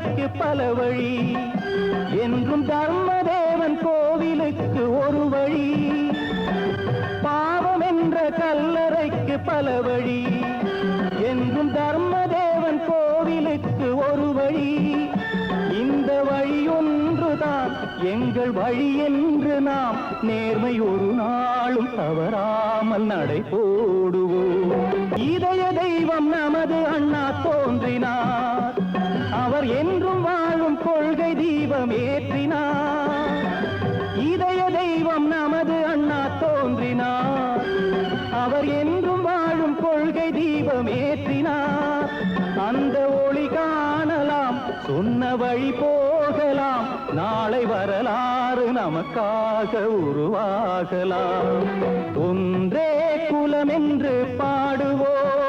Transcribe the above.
கல்லறைக்கு பல வழி, என்றும் தர்மதேவன் கோவிலுக்கு ஒரு வழி. பாவம் என்ற கல்லறைக்கு பல வழி, என்றும் தர்மதேவன் கோவிலுக்கு ஒரு வழி. இந்த வழி ஒன்றுதான் எங்கள் வழி என்று நாம் நேர்மை ஒரு நாளும் தவறாமல் நடை போடுவோம். இதய தெய்வம் நமது அண்ணா தோன்றினார், அவர் என்றும் வாழும் கொள்கை தீபம் ஏற்றினார். இதய தெய்வம் நமது அண்ணா தோன்றினார், அவர் என்றும் வாழும் கொள்கை தீபம் ஏற்றினார். அந்த ஒளி காணலாம், சொன்ன வழி போகலாம், நாளை வரலாறு நமக்காக உருவாகலாம். ஒன்றே குலம் என்று பாடுவோம்,